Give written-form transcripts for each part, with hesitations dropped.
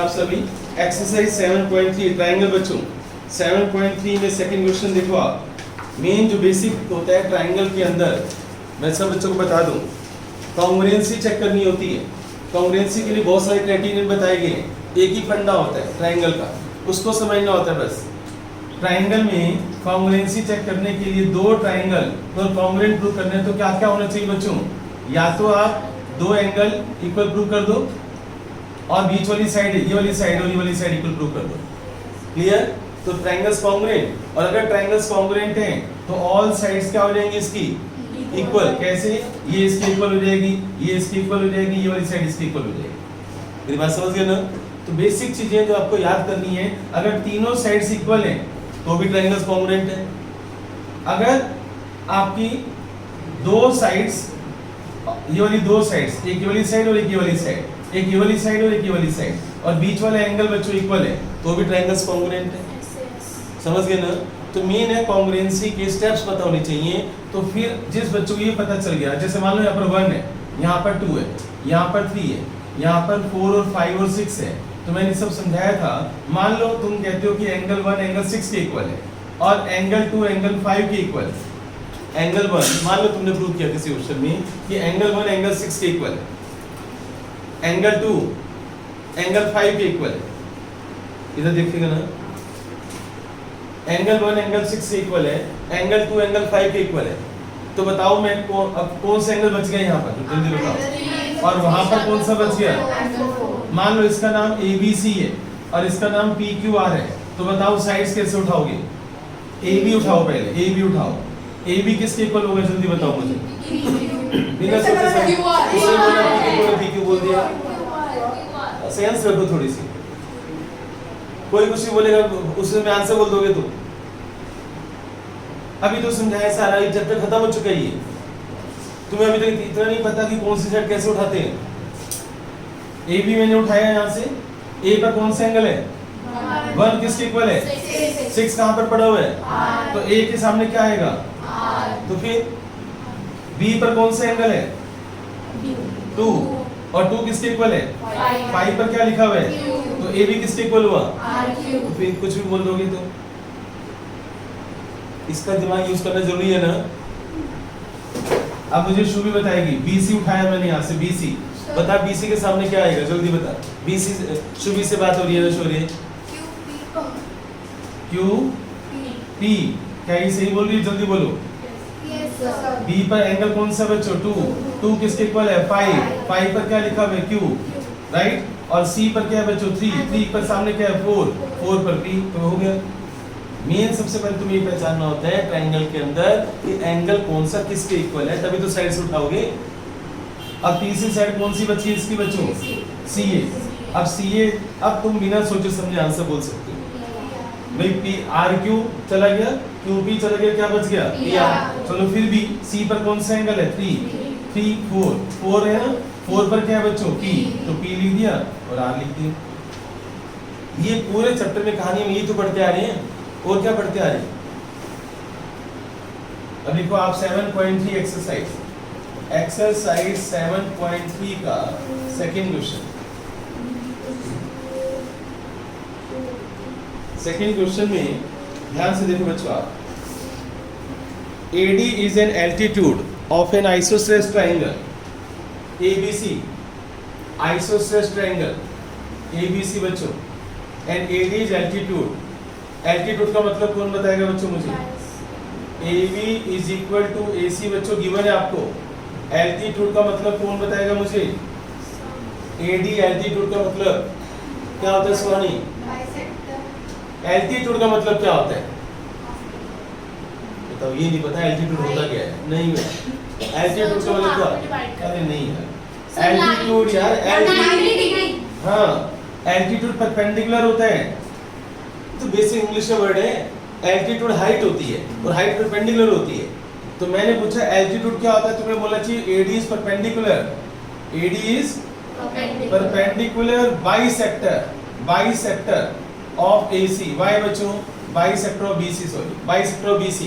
आप सभी। Exercise 7.3 triangle बच्चों 7.3 में सेकंड क्वेश्चन देखो आप। मेन जो बेसिक होता है ट्रायंगल के अंदर, मैं सब बच्चों को बता दूं, कॉन्ग्रुएंसी चेक करनी होती है। कॉन्ग्रुएंसी के लिए बहुत सारे क्राइटेरियन बताए गए हैं। एक ही फंडा होता है ट्रायंगल का, उसको समझना होता है बस। ट्रायंगल में कॉन्ग्रुएंसी चेक करने के लिए दो ट्रायंगल तो कॉन्ग्रुएंट प्रूव करने हैं, तो क्या क्या होना चाहिए बच्चों? या तो आप दो एंगल इक्वल प्रूव कर दो और बीच वाली साइड, ये वाली साइड और ये वाली साइड इक्वल प्रूव कर दो। क्लियर? तो ट्रायंगल्स कॉन्ग्रुएंट, और अगर ट्रायंगल्स कॉन्ग्रुएंट हैं तो ऑल साइड्स क्या हो जाएंगी इसकी? इक्वल। कैसे? ये इसकी इक्वल हो जाएगी, ये इसकी इक्वल हो जाएगी, ये वाली साइड इसकी इक्वल हो जाएगी। मेरी बात समझ गए ना? तो बेसिक चीजें जो आपको याद करनी है, अगर तीनों साइड्स इक्वल हैं तो भी ट्रायंगल्स कॉन्ग्रुएंट है। अगर आपकी दो साइड्स, ये वाली दो साइड्स, एक ये वाली साइड और एक ये वाली साइड, एक ये वाली साइड और एक ये वाली साइड, और बीच वाला एंगल बच्चों इक्वल है, तो भी ट्रायंगल्स कॉन्ग्रुएंट है। समझ गए ना? तो मेन है कॉन्ग्रुएंसी के स्टेप्स पता होने चाहिए। तो फिर जिस बच्चों को ये पता चल गया, जैसे मान लो यहाँ पर 1 है, यहाँ पर 2 है, यहाँ पर 3 है, यहाँ पर 4 और 5 और 6 है, तो मैंने सब समझाया था। मान लो तुम कहते हो कि एंगल 1 एंगल 6 के इक्वल है और एंगल 2 एंगल 5 के इक्वल है। एंगल 1 मान लो तुमने प्रूव किया किसी क्वेश्चन में कि एंगल 1 एंगल 6 के इक्वल है, एंगल 2 एंगल 5 के इक्वल है। इधर देखिएगा ना, एंगल 1 एंगल 6 से इक्वल है, एंगल 2 एंगल 5 के इक्वल है। तो बताओ मैं अब कौन सा एंगल बच गया यहाँ पर? जल्दी बताओ। और वहां पर कौन सा बच गया? मान लो इसका नाम ABC है और इसका नाम PQR है, तो बताओ साइड्स कैसे उठाओगे? AB उठाओ, पहले AB उठाओ। AB किसके इक्वल होगा? जल्दी बताओ मुझे। PQ बोल दिया। सेंस रखो थोड़ी सी, कोई कुछ भी बोलेगा उसमें आंसर बोल दोगे तो। अभी तो समझाया सारा, एक चैप्टर खत्म हो चुका है। ये तुम्हें अभी तक इतना नहीं पता कि कौन सी साइड कैसे उठाते हैं। ए बी मैंने उठाया यहाँ से, ए पर कौन सा एंगल है? 1 किसके इक्वल है? 6 कहाँ पर पड़ा हुआ है? तो ए के सामने क्या आएगा? तो फिर बी पर कौन सा एंगल है? 2, और 2 किसके इक्वल है? 5 पर क्या लिखा हुआ है? तो ए बी किसके इक्वल हुआ? तो फिर कुछ भी बोल दोगे तो इसका दिमाग यूज करना जरूरी है ना। अब मुझे शुभी बताएगी, BC उठाया मैंने यहाँ से, BC बता, BC के सामने क्या आएगा? जल्दी बता। BC शुभी से बात हो रही है ना? शोरी QP, क्या ये सही बोल रही है? जल्दी बोलो। B पर एंगल कौन सा बच्चों? 2 किसके इक्वल है? 5 पर क्या लिखा हुआ है? Q, right. और C पर क्या है बच्चों? 3 पर सामने क्या है? 4 पर P, तो हो गया। मेन सबसे पहले तुम्हें ये पहचानना होता है ट्रायंगल के अंदर कि एंगल कौन सा किसके इक्वल है, तभी तो साइड्स उठाओगे। अब तीसरी साइड कौन सी बची है इसकी बच्चों? CA। अब CA, अब तुम बिना सोचे समझे आंसर बोल सकते हो भाई। RQ चला गया, QP चला गया, क्या बच गया? PR। चलो फिर भी C पर कौन सा एंगल है? 3 4 है ना? 4 पर क्या है बच्चों? P, तो P लिख दिया और R लिख दिया। ये पूरे चैप्टर में कहानी में यही तो पढ़ते आ रहे हैं, और क्या पढ़ते आ रहे हैं? अब लिखो आप 7.3 एक्सरसाइज 7.3 का सेकंड क्वेश्चन। सेकंड क्वेश्चन में ध्यान से देखो बच्चों आप। AD is an altitude of an isosceles triangle ABC, isosceles triangle ABC बच्चों, and AD is altitude। Altitude का मतलब कौन बताएगा बच्चों मुझे? AB is equal to AC बच्चों गिवन है आपको। एल्टीट्यूड का मतलब कौन बताएगा मुझे? AD एल्टीट्यूड का मतलब क्या होता है सुहानी? एल्टीट्यूड का मतलब क्या होता है बताओ? ये नहीं पता एल्टीट्यूड होता क्या है? नहीं है एल्टीट्यूड का मतलब क्या? अरे नहीं है एल्टीट्यूड यार, एल्टीट्यूड, हाँ एल्टीट्यूड परपेंडिकुलर होता है। तो बेसिक इंग्लिश का वर्ड है। एल्टीट्यूड हाइट होती है और हाइट परपेंडिकुलर होती है। तो मैंने पूछा एल्टीट्यूड क्या होता है, तुम्हें बोलना चाहिए AD is perpendicular. AD is perpendicular bisector of AC। Why बच्चों? Bisector of BC, sorry bisector of BC।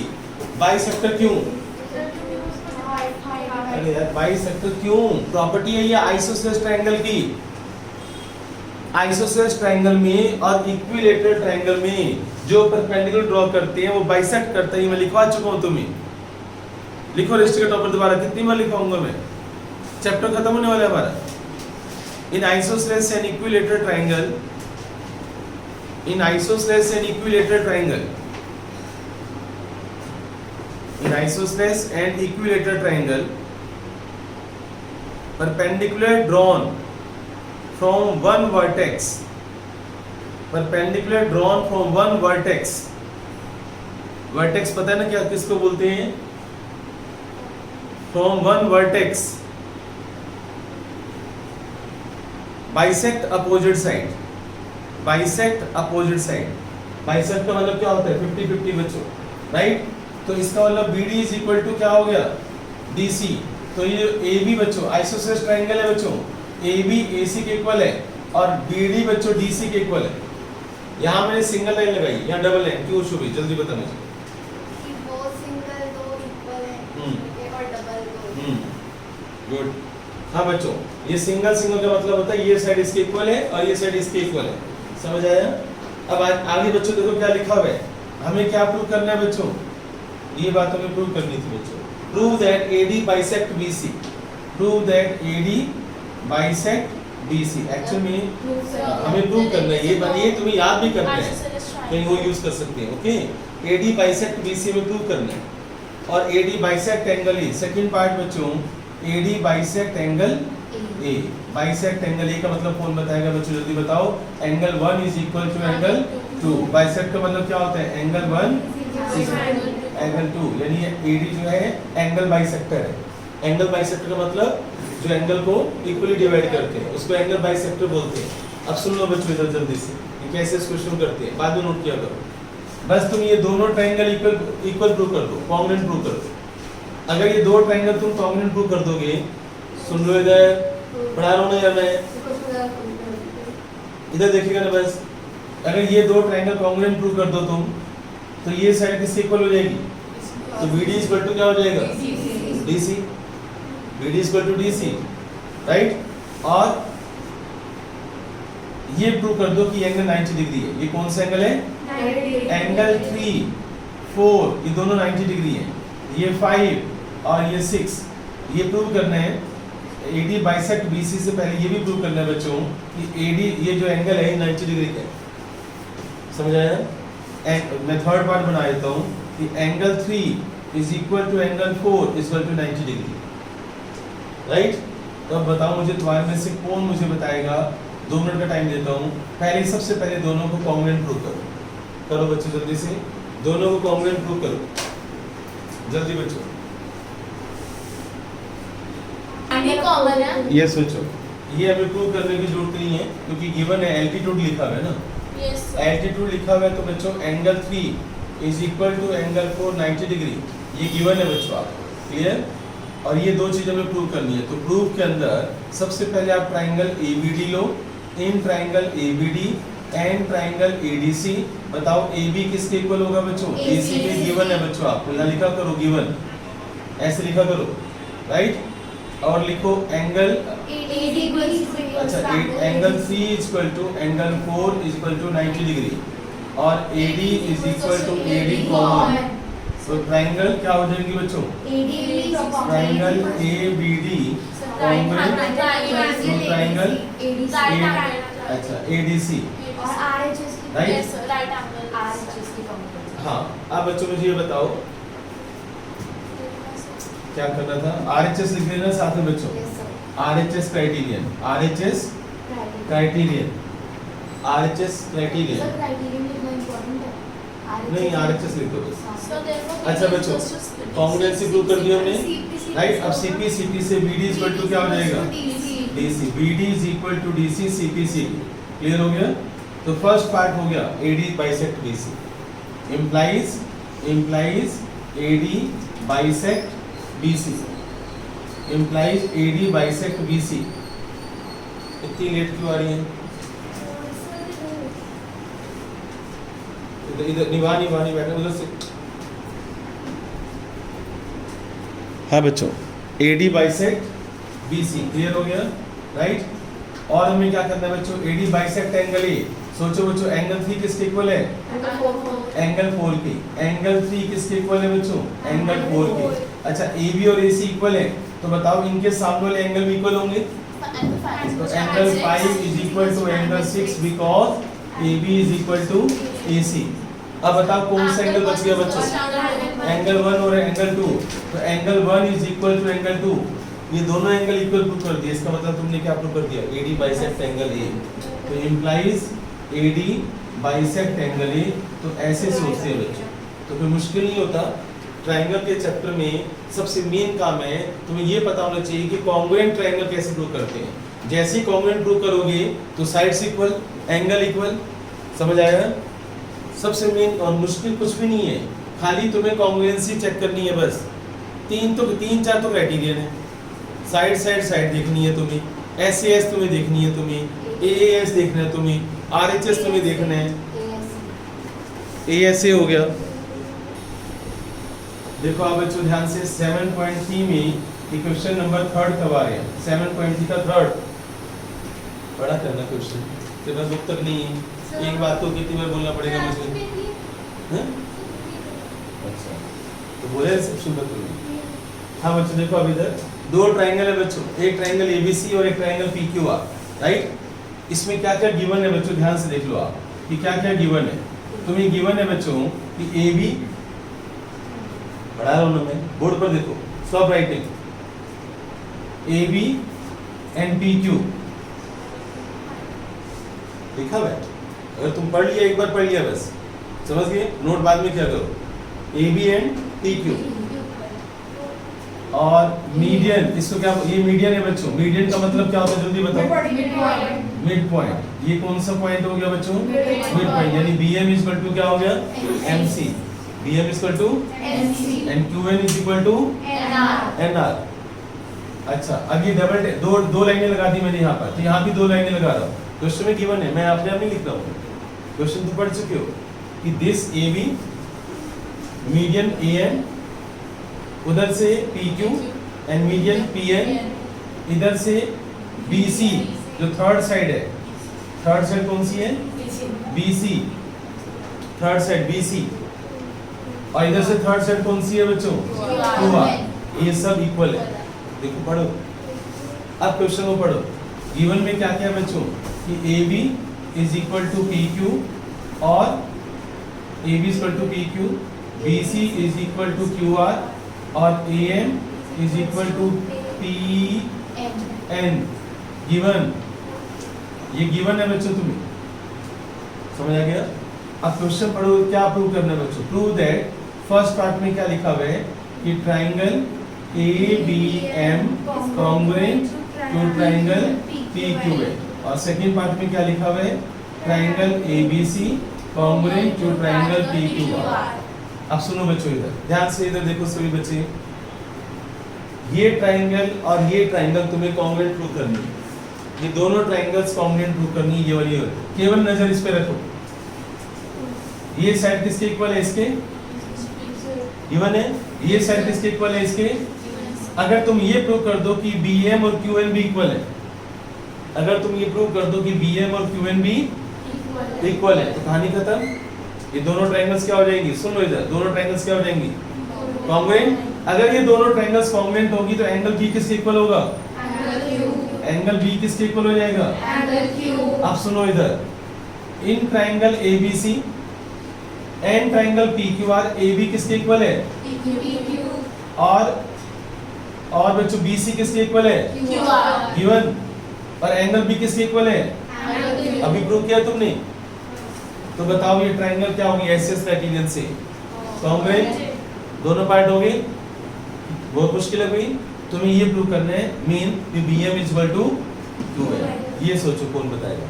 Bisector क्यों? अरे यार बाइसेक्टर क्यों? प्रॉपर्टी है ये आइसोसेलेस ट्रायंगल की। आइसोसेलेस ट्रायंगल में और इक्विलेटरल ट्रायंगल में जो परपेंडिकुलर ड्रॉ करते हैं वो बाइसेक्ट करते हैं। मैं लिखवा चुका हूं तुम्हें, लिखो रजिस्टर के टॉपर दोबारा, कितनी बार लिखवाऊंगा मैं, चैप्टर खत्म होने वाला है हमारा। In isosceles and equilateral triangle, in isosceles and equilateral triangle, in isosceles and equilateral triangle perpendicular drawn from one vertex, perpendicular drawn from one vertex, vertex पता है ना क्या किसको बोलते हैं, from one vertex bisect opposite side, bisect opposite side, bisect का मतलब क्या होता है 50-50 बच्चों, राइट। तो इसका मतलब BD इज इक्वल टू क्या हो गया DC। तो ये AB बच्चों आइसोसेलेस ट्रायंगल है बच्चों, AB AC के इक्वल है और BD बच्चों DC के इक्वल है। यहाँ मैंने सिंगल लाइन लगाई, यहाँ डबल लाइन, क्यों शुभी जल्दी बता मुझे। वो सिंगल दो इक्वल है, एक और डबल दो। गुड। हाँ बच्चों, ये सिंगल सिंगल का मतलब होता है ये साइड इसके इक्वल है और ये साइड इसके इक्वल है, समझ आया। अब आगे बच्चों देखो क्या लिखा हुआ है, हमें क्या प्रूव करना है बच्चों, ये बात हमें प्रूव करनी थी बच्चों। Prove that AD bisect BC. Prove that AD bisect BC. Actually में हमें प्रूव करना है, ये तुम्हें याद भी करना है, कहीं वो यूज कर सकते हैं। ओके, AD bisect BC में प्रूव करना है। और AD bisect angle A, second part बच्चों, AD bisect angle A, bisect angle A का मतलब कौन बताएगा बच्चों, जल्दी बताओ। Angle 1 is equal to angle 2। Bisect का मतलब क्या होता है, एंगल 1 एंगल 2, यानी AD जो है एंगल बाइसेक्टर है। एंगल बाइसेक्टर का मतलब जो एंगल को इक्वली डिवाइड करते हैं उसको एंगल बाइसेक्टर बोलते हैं। अब सुन लो बच्चों इधर जल्दी से, ये कैसे इस क्वेश्चन करते हैं बाद में नोट किया करो। बस तुम ये दोनों ट्रायंगल इक्वल प्रूव कर दो, कॉन्ग्रुएंट प्रूव कर दो। अगर ये दो ट्रायंगल तुम कॉन्ग्रुएंट प्रूव कर दोगे, सुन लो इधर, पढ़ा रहा हूं ना यार मैं, इधर देखिएगा ना बस। अगर ये दो ट्रायंगल कॉन्ग्रुएंट प्रूव कर दो तुम, तो ये साइड किससे इक्वल हो जाएगी, तो BD इक्वल टू क्या हो जाएगा DC, BD equal to DC, right. और ये प्रूव कर दो कि एंगल 90 डिग्री है। ये कौन सा एंगल है, एंगल 3, 4, ये दोनों 90 डिग्री है। ये 5 और ये 6, ये प्रूव करना है। AD बाइसेक्ट BC से पहले ये भी प्रूव करना है बच्चों कि AD ये जो एंगल है 90 डिग्री का है, समझ आया। मैं थर्ड पार्ट बना देता हूँ कि angle 3 is equal to angle 4 is equal to 90 degree, right. तो अब बताओ मुझे तुम्हारे में से कौन मुझे बताएगा, 2 मिनट का टाइम देता हूँ। पहले सबसे पहले दोनों को कॉन्ग्रुएंट प्रूव करो, करो बच्चों जल्दी से, दोनों को कॉन्ग्रुएंट प्रूव करो जल्दी बच्चों। कॉमन है, ये सोचो, ये हमें प्रूव करने की जरूरत नहीं है क्योंकि गिवन है, एल्टीट्यूड लिखा हुआ है ना, एल्टीट्यूड लिखा हुआ है। तो बच्चों angle 3 is equal to angle 4 90 degree, ये गिवन है बच्चों, आप क्लियर। और ये दो चीजें हमें प्रूव करनी है। तो प्रूफ के अंदर सबसे पहले आप triangle ABD low, in triangle ABD and triangle ADC। बताओ AB किसके इक्वल होगा बच्चों, AC के गिवन है बच्चों, आप यहाँ लिखा करो गिवन, ऐसे लिखा करो, राइट। और लिखो एंगल, अच्छा angle 3 is equal to angle 4 is equal to 90 degree और AD is equal to AD common. तो ट्राइंगल क्या हो जाएंगे बच्चों, triangle ABD congruent to triangle अच्छा ADC, राइट। हाँ, अब बच्चों मुझे ये बताओ क्या करना था, RHS लिख लेना साथ में बच्चों, RHS criterion, RHS criterion, RHS criterion नहीं RHS लिख दो बस। अच्छा बच्चों, कॉन्ग्रुएंसी प्रूव कर दिया हमने, राइट। अब CP से BD इक्वल टू क्या हो जाएगा, DC, BD is equal to DC, CP clear हो गया। तो फर्स्ट पार्ट हो गया AD bisect BC, implies AD bisect BC, implies AD bisect BC। इतनी लेट क्यों आ रही है, इधर निवानी बैठे उधर से। हाँ बच्चों, AD bisect BC क्लियर हो गया, राइट। और हमें क्या करना है बच्चों, एडी बाइसेक्ट एंगल ए। सोचो बच्चों एंगल 3 किसके इक्वल है, एंगल 4 के। एंगल 3 किसके इक्वल है बच्चों, एंगल 4 के। अच्छा AB और AC इक्वल है, तो बताओ इनके सामने वाले एंगल भी इक्वल होंगे। तो angle 5 is equal to angle 6 because AB is equal to AC। अब बताओ कौन सा एंगल बच गया बच्चों, एंगल 1 और एंगल 2। तो angle 1 is equal to angle 2, ये दोनों एंगल इक्वल प्रूव कर दिए। इसका मतलब तुमने क्या प्रूव कर दिया, AD बाइसेक्ट एंगल A। तो implies AD bisect angle A। तो ऐसे सोचते हैं बच्चों, तो फिर मुश्किल नहीं होता। ट्रायंगल के चैप्टर में सबसे मेन काम है तुम्हें ये पता होना चाहिए कि कॉन्ग्रुएंट ट्रायंगल कैसे प्रूव करते हैं। जैसे ही कॉन्ग्रुएंट प्रूव करोगे तो साइड्स इक्वल, एंगल इक्वल, समझ आया। सबसे मेन और मुश्किल कुछ भी नहीं है, खाली तुम्हें कॉन्ग्रुएंसी चेक करनी है बस। तीन चार तो क्राइटेरियन है। साइड देखनी है तुम्हें, SAS तुम्हें देखनी है, तुम्हें AAS देखना है, तुम्हें RHS तुम्हें देखना है। ASA हो गया। देखो आप बच्चों ध्यान से 7.3 में क्वेश्चन नंबर 3 कब आ रहे हैं, 7.3 का 3 बड़ा करना क्वेश्चन, तेरे पास बुक तक नहीं है। एक बात को कितनी बार बोलना पड़ेगा मुझे, हैं? अच्छा तो बोले सब सुन तुमने। हाँ बच्चों देखो अब इधर दो ट्रायंगल है बच्चों, एक ट्रायंगल ABC और एक ट्रायंगल PQR, राइट। इसमें क्या क्या गिवन है बच्चों, ध्यान से देख लो आप कि क्या क्या गिवन है। तुम्हें गिवन है बच्चों कि AB, पढ़ा रहा हूं मैं, बोर्ड पर देखो, stop writing, AB and PQ लिखा हुआ है। अगर तुम पढ़ लिया, एक बार पढ़ लिया बस, समझ गए। नोट बाद में क्या करो, AB एंड PQ। और मीडियन, इसको क्या, ये मीडियन है बच्चों। मीडियन का मतलब क्या होता है जल्दी बताओ, मिड पॉइंट। ये कौन सा पॉइंट हो गया बच्चों, मिड पॉइंट। यानी BM इज इक्वल टू क्या हो गया, MC। BM is equal to MC and QN is equal to NR। अच्छा अब ये डबल दो लाइनें लगा दी मैंने यहाँ पर, तो यहाँ भी 2 लाइनें लगा रहा हूँ। क्वेश्चन में गिवन है, मैं अपने आप नहीं लिख रहा हूँ, क्वेश्चन तो पढ़ चुके हो कि दिस AB, मीडियन AN, उधर से PQ एंड मीडियन PN, इधर से BC जो थर्ड साइड है। थर्ड साइड कौन सी है, BC, थर्ड साइड BC। और इधर से थर्ड साइड कौन सी है बच्चों, QR। ये सब इक्वल है। देखो पढ़ो, अब क्वेश्चन को पढ़ो। गिवन में क्या क्या है बच्चों कि AB is equal to PQ और AB is equal to PQ, BC is equal to QR और AM is equal to PN। Given, ये गिवन है बच्चों, तुम्हें समझ आ गया। अब क्वेश्चन पढ़ो, क्या प्रूव करना है बच्चों, प्रूव दैट, फर्स्ट पार्ट में क्या लिखा हुआ है कि triangle ABM congruent to triangle PQ है। और सेकंड पार्ट में क्या लिखा हुआ है, triangle ABC congruent to triangle PQR। अब सुनो बच्चों, इधर ध्यान से इधर देखो सभी बच्चे, ये ट्राइंगल और ये ट्राइंगल तुम्हें कॉन्ग्रुएंट प्रूव करनी है। ये दोनों ट्राइंगल्स कॉन्ग्रुएंट प्रूव करनी है, ये वाली। केवल नजर इस पे रखो, ये साइड किसके इक्वल है, इसके गिवन है। ये साइड किसके इक्वल है, इसके। अगर तुम ये प्रूव कर दो कि BM और QN भी इक्वल है, अगर तुम ये प्रूव कर दो कि BM और QN भी इक्वल है, तो कहानी खत्म। ये दोनों ट्रायंगल्स क्या हो जाएंगी, सुन लो इधर, दोनों ट्रायंगल्स क्या हो जाएंगी, कॉन्ग्रुएंट। अगर ये दोनों ट्रायंगल्स कॉन्ग्रुएंट होगी तो एंगल B किसके इक्वल होगा, एंगल B किसके इक्वल हो जाएगा, अब सुनो इधर, in triangle ABC and triangle PQR AB किसके इक्वल है, और बच्चों BC किसके इक्वल है, गिवन। और एंगल B किसके इक्वल है, अभी प्रूव किया तुमने। तो बताओ ये ट्रायंगल क्या होगी, SS क्राइटेरियन से कॉन्ग्रुएंट, दोनों पार्ट हो गए। बहुत मुश्किल है भाई, तुम्हें ये प्रूव करना है मीन कि BM is equal to Q है। ये सोचो कौन बताएगा।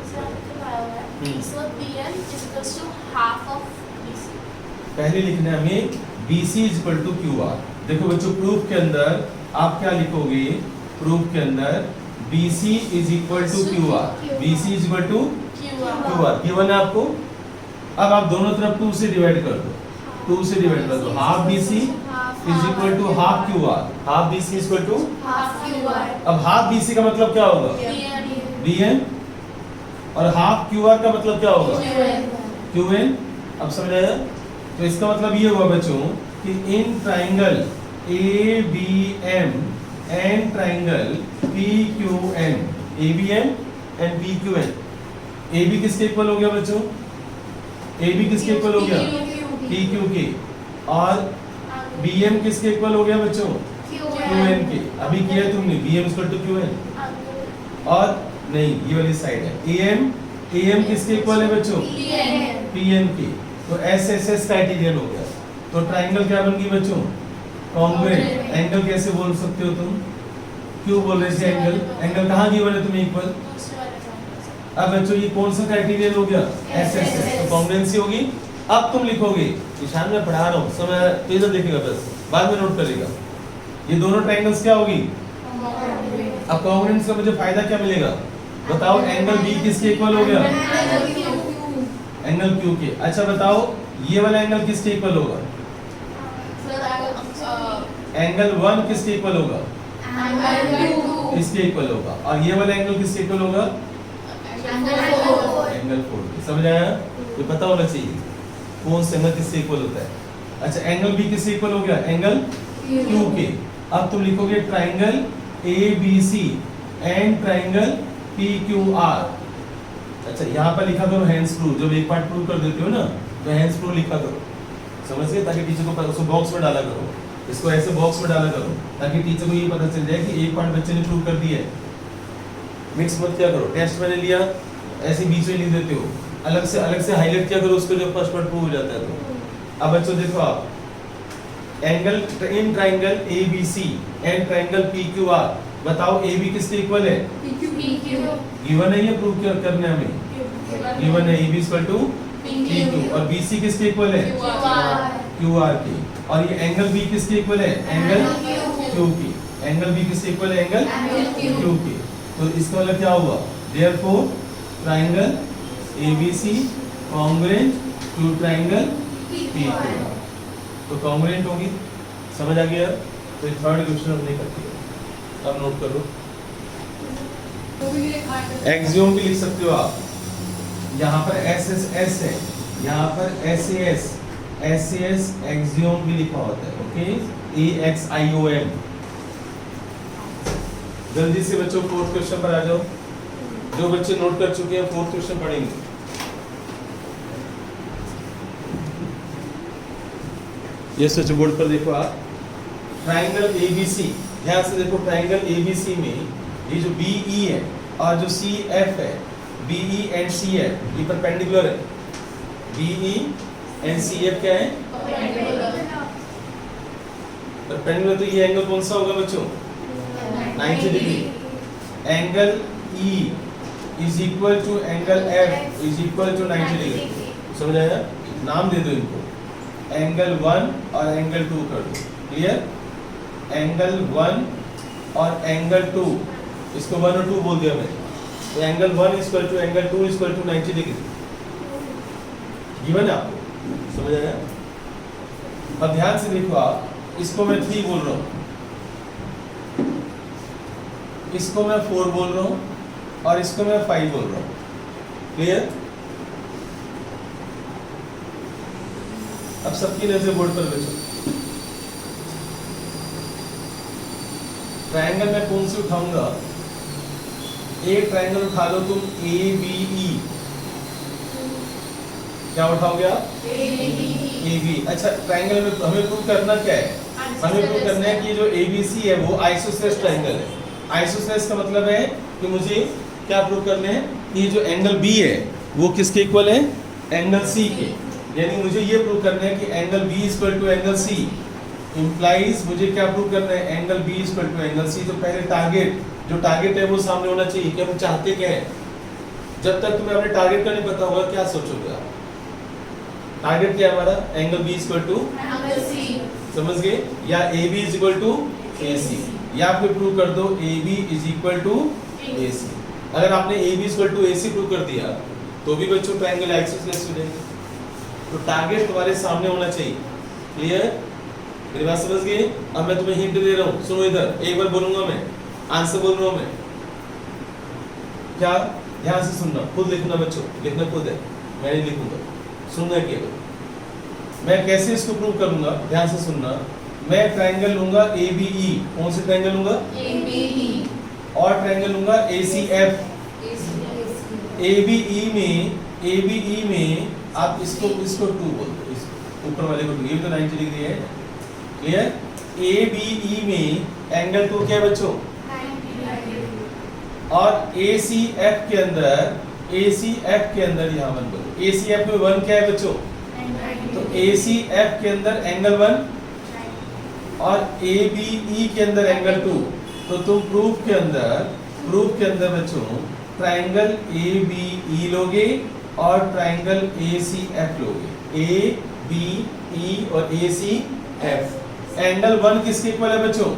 पहले लिखना है हमें BC is equal to QR। देखो बच्चों प्रूफ के अंदर आप क्या लिखोगे, प्रूफ के अंदर BC is equal to QR, BC is equal to QR given है आपको। अब आप दोनों तरफ 2 से डिवाइड कर दो, 2 से डिवाइड कर दो, half BC is equal to half QR, half BC is equal to. अब हाफ BC का मतलब क्या होगा, BM और हाफ QR का मतलब क्या होगा? QN। अब समझ आया? तो इसका मतलब ये हुआ बच्चों कि in triangle ABM and triangle PQN, ABM and PQN, AB किसके इक्वल हो गया बच्चों? AB किसके इक्वल हो गया? PQ के। और BM किसके इक्वल हो गया बच्चों? QN के। अभी किया तुमने BM इक्वल टू QN। और नहीं, ये वाली साइड है AM किसके इक्वल है बच्चों? PN के। तो SSS क्राइटेरियन हो गया। तो ट्राइंगल क्या बन गई बच्चों? कॉन्ग्रुएंट। एंगल कैसे बोल सकते हो तुम? क्यों बोल रहे थे एंगल? एंगल कहाँ गिवन है तुम्हें इक्वल? अब बच्चों ये कौन सा क्राइटेरियन हो गया? SSS। तो कॉन्ग्रुएंसी होगी। अब तुम लिखोगे, ईशान मैं पढ़ा रहा हूँ, समय तेज देखेगा, बस बाद में नोट करेगा। ये दोनों ट्राइंगल्स क्या होगी? अब कॉन्ग्रुएंस का मुझे फायदा क्या मिलेगा? बताओ। एंगल B किसके इक्वल हो गया? एंगल Q के। अच्छा बताओ, ये वाला एंगल किसके इक्वल होगा? एंगल 1 किसके इक्वल होगा? इसके इक्वल होगा। और ये वाला एंगल किसके इक्वल होगा? एंगल 4 के। समझ आया? ये पता होना चाहिए कौन सा एंगल किससे इक्वल होता है। अच्छा, एंगल B किससे इक्वल हो गया? एंगल Q के। अब तुम लिखोगे triangle ABC and triangle PQR। अच्छा, यहाँ पर लिखा करो हैंड्स प्रूफ। जब एक पार्ट प्रूव कर देते हो ना, तो हैंड्स प्रूफ लिखा करो, समझ गए? ताकि टीचर को पता, उसको बॉक्स में डाला करो, इसको ऐसे बॉक्स में डाला करो, ताकि टीचर को ये पता चल जाए कि एक पार्ट बच्चे ने प्रूव कर दिया है। मिक्स मत किया करो। टेस्ट मैंने लिया, ऐसे बीच में लिख देते हो, अलग से हाईलाइट किया करो उसको, जब फर्स्ट पार्ट प्रूव हो जाता है तो। अब बच्चों देखो, आप angle in triangle ABC and triangle PQR, बताओ AB किसके इक्वल है? गिवन है, ये प्रूव करने हमें गिवन है। AB equal to PQ। और BC किसके इक्वल है? QR के। और ये एंगल B किसके इक्वल है? एंगल Q की। एंगल B किसके इक्वल है? एंगल Q के। तो इसका मतलब क्या हुआ? Therefore triangle ABC congruent to triangle PQR। तो कॉन्ग्रुएंट होगी। समझ आ गया? तो थर्ड क्वेश्चन हमने कर दिया। अब नोट करो। एक्सियोम भी लिख सकते हो आप। यहाँ पर SSS है, यहाँ पर SAS एक्सियोम भी लिखा होता है। Okay, AXIOM। जल्दी से बच्चों फोर्थ क्वेश्चन पर आ जाओ। जो बच्चे नोट कर चुके हैं फोर्थ क्वेश्चन पढ़ेंगे। ये स्विच बोर्ड पर देखो आप, ट्राइंगल ABC, ध्यान से देखो। ट्राइंगल ABC में ये जो BE है और जो CF है, BE एंड CF ये परपेंडिकुलर है। BE एंड CF क्या है? परपेंडिकुलर। तो ये एंगल कौन सा होगा बच्चों? 90 degree. Angle E is equal to angle F is equal to 90 degree. समझ आया? नाम दे दो इनको, एंगल 1 और एंगल 2 कर दो। क्लियर? एंगल 1 और एंगल 2, इसको 1 और 2 बोल दिया मैंने। तो angle 1 equal to angle 2 equal to 90 degree given है आपको। समझ आया? अब ध्यान से देखो आप, इसको मैं 3 बोल रहा हूँ, इसको मैं 4 बोल रहा हूँ और इसको मैं 5 बोल रहा हूँ। क्लियर? अब सबकी नजर बोर्ड पर बचो। ट्रायंगल मैं कौन सी उठाऊंगा? एक ट्रायंगल उठा लो तुम, ABE। क्या उठाओगे आप? AB। अच्छा, ट्रायंगल में हमें प्रूव करना क्या है? हमें प्रूव करना है कि जो ABC है वो आइसोसेलेस ट्रायंगल है। आइसोसेलेस का मतलब है कि मुझे क्या प्रूव करना है? ये जो एंगल B है वो किसके इक्वल है? एंगल C के। यानी मुझे ये प्रूव करना है कि angle B equal to angle C implies, मुझे क्या प्रूव करना है? Angle B equal to angle C। तो पहले टारगेट, जो टारगेट है वो सामने होना चाहिए कि हम चाहते क्या है। जब तक तुम्हें अपने टारगेट का नहीं पता होगा क्या सोचोगे आप? टारगेट क्या है हमारा? Angle B equal to angle C। समझ गए? या AB is equal to AC, या आप प्रूव कर दो AB is equal to AC। अगर आपने AB equal to AC prove कर दिया तो भी बच्चों ट्रायंगल आइसोसेलेस हो जाएगा। तो टारगेट तुम्हारे सामने होना चाहिए। क्लियर? मेरी बात समझ गए? अब मैं तुम्हें हिंट दे रहा हूँ, सुनो इधर, एक बार बोलूंगा मैं, आंसर बोल रहा हूँ मैं। क्या, ध्यान से सुनना, खुद लिखना बच्चों, लिखना खुद है, मैं नहीं लिखूंगा, सुनना केवल। मैं कैसे इसको प्रूव करूंगा, ध्यान से सुनना। मैं ट्रायंगल लूंगा ABE, कौन से ट्रायंगल लूंगा, ABE, और ट्रायंगल लूंगा ACF। ABE में आप इसको 2 बोल दो, इसको ऊपर वाले को 2, ये तो 90 डिग्री है, क्लियर। ABE में एंगल 2 क्या है बच्चों, और ACF के अंदर यहाँ 1 बोलो, ACF में 1 क्या है बच्चों, तो ACF के अंदर एंगल 1 और ABE के अंदर एंगल 2। तो तुम प्रूफ के अंदर बच्चों ट्रायंगल ABE लोगे और ट्रायंगल ACF लोगे, ABE और ACF। एंगल 1 किसके इक्वल है बच्चों,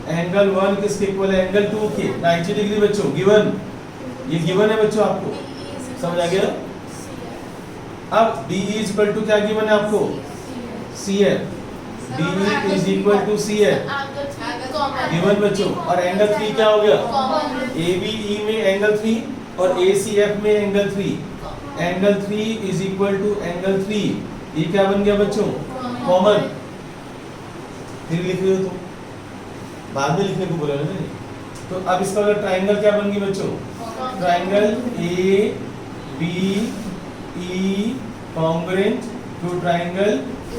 एंगल 1 किसके इक्वल है, एंगल 2 के 90 डिग्री बच्चों, गिवन, ये गिवन है बच्चों, आपको समझ आ गया। अब DE इज इक्वल टू क्या गिवन है आपको, CF, DE is equal to CF given बच्चों, और एंगल 3 क्या हो गया, ABE में एंगल 3 और ACF में angle 3, angle 3 is equal to angle 3, ये क्या बन गया बच्चों, कॉमन। फिर लिख रहे हो तुम, बाद में लिखने को बोला ना। तो अब इसका मतलब ट्रायंगल क्या बन गई बच्चों, triangle ABE congruent to triangle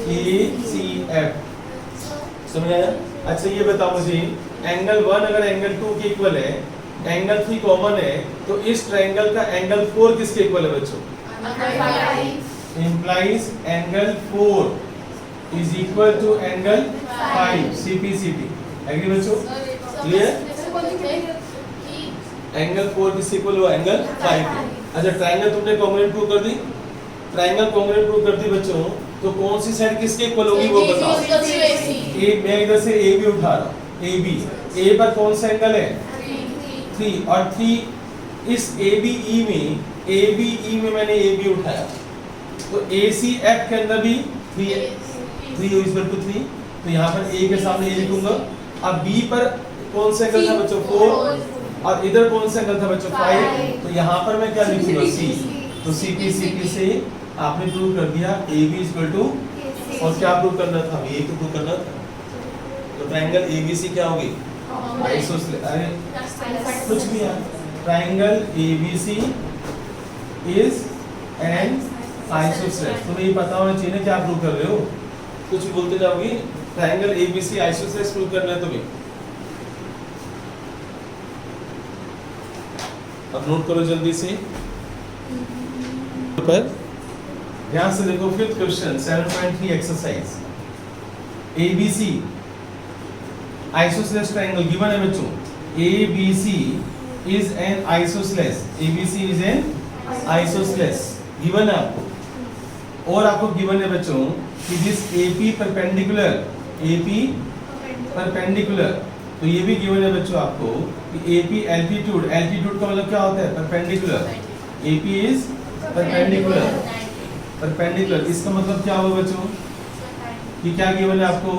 ACF, समझ आया। अच्छा ये बताओ मुझे, एंगल 1 अगर एंगल 2 के इक्वल है, एंगल 3 कॉमन है, तो इस ट्रायंगल का एंगल 4 किसके इक्वल है बच्चों, implies angle 4 is equal to angle 5, CP agree बच्चों, क्लियर। एंगल 4 किसके इक्वल हुआ, एंगल 5। अच्छा ट्रायंगल तुमने कॉन्ग्रुएंट प्रूव कर दी, ट्रायंगल कॉन्ग्रुएंट प्रूव कर दी बच्चों, तो कौन सी साइड किसके इक्वल होगी वो बताओ। मैं इधर से AB उठा रहा हूँ, AB, A पर कौन सा एंगल है, 3, और 3 इस ABE में मैंने AB उठाया, तो ACF के अंदर भी 3 है, 3 is equal to 3, तो यहाँ पर A के सामने A लिखूंगा। अब B पर कौन सा एंगल था बच्चों, 4, और इधर कौन सा एंगल था बच्चों, 5, तो यहाँ पर मैं क्या लिखूंगा, C। तो CP से आपने प्रूव कर दिया AB is equal to, और क्या प्रूव करना था, ये तो प्रूव करना था। तो ट्रायंगल ABC क्या होगी, आइसोसेलेस, अरे कुछ भी यार, triangle ABC is an isosceles. तुम्हें ये पता होना चाहिए ना क्या प्रूव कर रहे हो, कुछ भी बोलते जाओगे। ट्रायंगल ABC आइसोसेलेस प्रूव करना है तुम्हें। अब नोट करो जल्दी से, पर ध्यान से देखो, 5th question 7.3 exercise. ABC isosceles triangle given है बच्चों, ABC is an isosceles, ABC is an isosceles given है आपको। और आपको गिवन है बच्चों कि दिस AP परपेंडिकुलर, तो ये भी गिवन है बच्चों आपको कि AP एल्टीट्यूड का मतलब क्या होता है, परपेंडिकुलर, AP is परपेंडिकुलर, इसका मतलब क्या होगा बच्चों कि क्या गिवन है आपको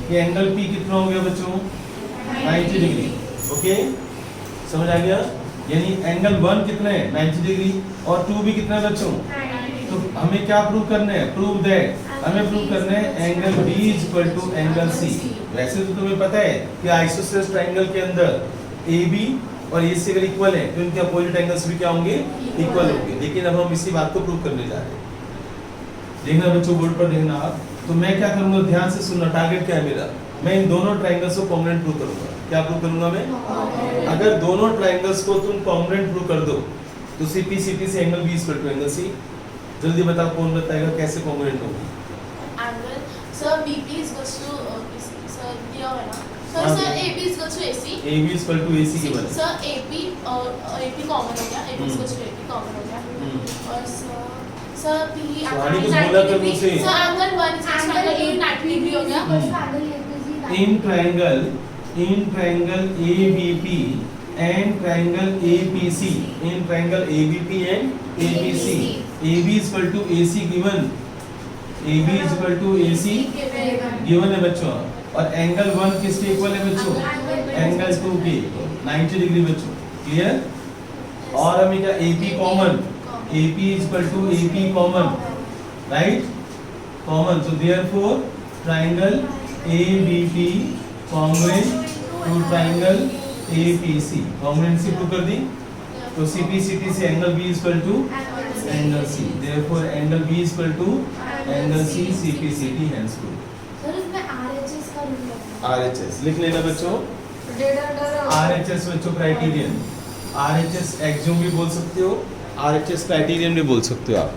कि एंगल P कितना हो गया बच्चों, 90 डिग्री, ओके समझ आ गया। यानी एंगल 1 कितना है, 90 डिग्री, और 2 भी कितना है बच्चों, तो हमें क्या प्रूव करना है, हमें प्रूव करना है angle B is equal to angle C। वैसे तो तुम्हें पता है कि आइसोसेलेस ट्रायंगल के अंदर AB और AC अगर इक्वल है तो इनके अपोजिट एंगल्स भी क्या होंगे, इक्वल होंगे, लेकिन अब हम इसी बात को प्रूव करने जा रहे हैं। देखना बच्चों, बोर्ड पर देखना आप। तो मैं क्या करूंगा, ध्यान से सुनना, टारगेट क्या है मेरा, मैं इन दोनों ट्रायंगल्स को कॉन्ग्रुएंट प्रूव करूंगा। क्या प्रूव करूंगा मैं, अगर दोनों ट्रायंगल्स को तुम कॉन्ग्रुएंट प्रूव कर दो तो CP से angle B equal to angle C। जल्दी बताओ कौन बताएगा कैसे कॉन्ग्रुएंट होगी। Angle sir BP is equal to sir दिया है ना sir, AB is equal to AC, AB equal to AC के बराबर। सर AP और AP कॉमन हो गया, AB is equal to AP common हो गया, और सर P सुहानी कुछ बोला कर मुझसे। Sir angle 1 is equal to 90 degree हो गया। In triangle ABP and triangle ABC, in triangle ABP and ABC, AB is equal to AC given, AB is equal to AC given है बच्चों, और angle 1 किसके इक्वल है बच्चों, angle 2 के 90 degree बच्चों, क्लियर। और हमें क्या AP common, AP is equal to AP common, right, common, so therefore triangle ABP congruent to triangle APC, congruency prove कर दी, तो CPCT से angle B is equal to angle C, therefore angle B is equal to angle C CPCT hence proof। Sir इसमें RHS का rule है। RHS लिख लेना बच्चों, RHS बच्चों क्राइटेरियन, RHS एक्सियोम भी बोल सकते हो, RHS क्राइटेरियन भी बोल सकते हो आप।